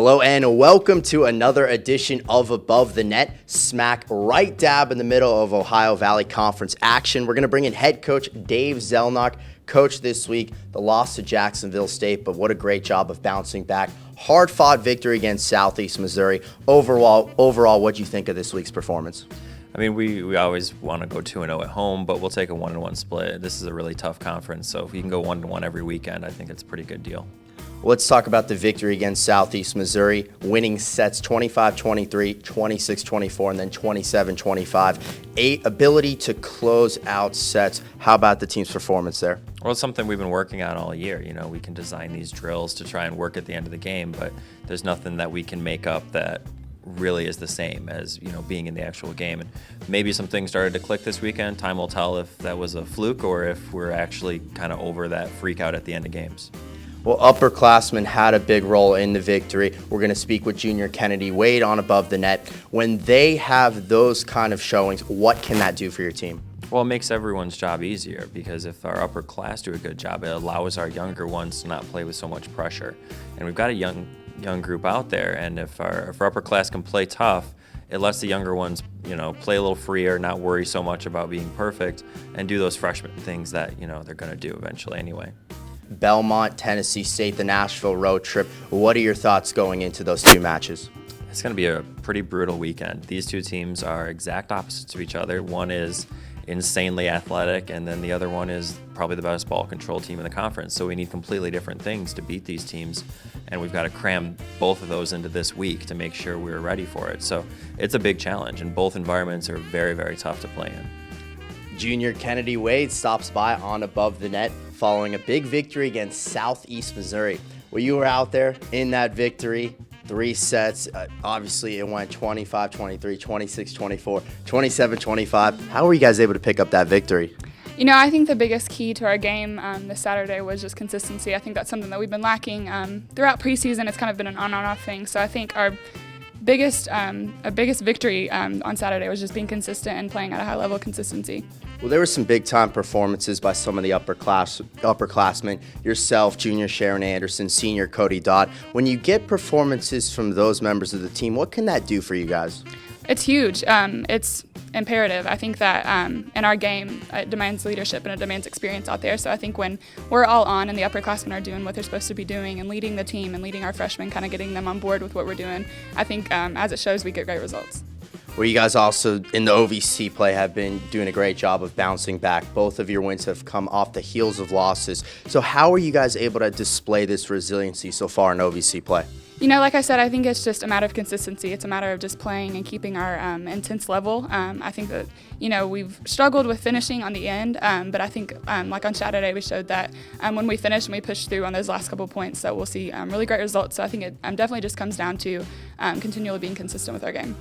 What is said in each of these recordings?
Hello and welcome to another edition of Above the Net, smack right dab in the middle of Ohio Valley Conference action. We're going to bring in head coach Dave Zelenock. Coach, this week, the loss to Jacksonville State, but what a great job of bouncing back. Hard-fought victory against Southeast Missouri. Overall, what do you think of this week's performance? I mean, we always want to go 2-0 at home, but we'll take a 1-1 split. This is a really tough conference, so if we can go 1-1 every weekend, I think it's a pretty good deal. Let's talk about the victory against Southeast Missouri, winning sets 25-23, 26-24, and then 27-25. Ability to close out sets. How about the team's performance there? Well, it's something we've been working on all year. You know, we can design these drills to try and work at the end of the game, but there's nothing that we can make up that really is the same as, you know, being in the actual game. And maybe some things started to click this weekend. Time will tell if that was a fluke or if we're actually kind of over that freak out at the end of games. Well, upperclassmen had a big role in the victory. We're going to speak with junior Kennedy Wade on Above the Net. When they have those kind of showings, what can that do for your team? Well, it makes everyone's job easier because if our upper class do a good job, it allows our younger ones to not play with so much pressure. And we've got a young group out there, and if our upper class can play tough, it lets the younger ones, you know, play a little freer, not worry so much about being perfect, and do those freshman things that, you know, they're going to do eventually anyway. Belmont, Tennessee State, the Nashville road trip. What are your thoughts going into those two matches? It's going to be a pretty brutal weekend. These two teams are exact opposites of each other. One is insanely athletic, and then the other one is probably the best ball control team in the conference. So we need completely different things to beat these teams, and we've got to cram both of those into this week to make sure we're ready for it. So it's a big challenge, and both environments are very, very tough to play in. Junior Kennedy Wade stops by on Above the Net following a big victory against Southeast Missouri. Well, you were out there in that victory, 3 sets. Obviously, it went 25-23, 26-24, 27-25. How were you guys able to pick up that victory? You know, I think the biggest key to our game this Saturday was just consistency. I think that's something that we've been lacking throughout preseason. It's kind of been an on-and-off thing. So I think our biggest victory on Saturday was just being consistent and playing at a high level of consistency. Well, there were some big-time performances by some of the upperclassmen, yourself, junior Sharon Anderson, senior Cody Dodd. When you get performances from those members of the team, what can that do for you guys? It's huge. It's imperative. I think that in our game, it demands leadership and it demands experience out there. So I think when we're all on and the upperclassmen are doing what they're supposed to be doing and leading the team and leading our freshmen, kind of getting them on board with what we're doing, I think as it shows, we get great results. Well, you guys also, in the OVC play, have been doing a great job of bouncing back. Both of your wins have come off the heels of losses. So how are you guys able to display this resiliency so far in OVC play? You know, like I said, I think it's just a matter of consistency. It's a matter of just playing and keeping our intense level. I think that, you know, we've struggled with finishing on the end, but I think like on Saturday we showed that when we finish and we push through on those last couple of points, that we'll see really great results. So I think it definitely just comes down to continually being consistent with our game.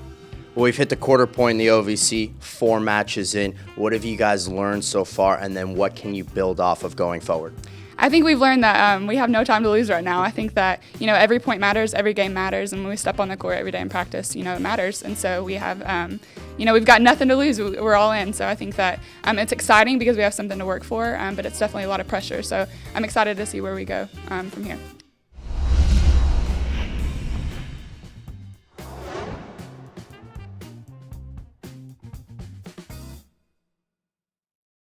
Well, we've hit the quarter point in the OVC, 4 matches in. What have you guys learned so far, and then what can you build off of going forward? I think we've learned that we have no time to lose right now. I think that, you know, every point matters, every game matters, and when we step on the court every day in practice, you know, it matters. And so we have, you know, we've got nothing to lose. We're all in. So I think that it's exciting because we have something to work for, but it's definitely a lot of pressure. So I'm excited to see where we go from here.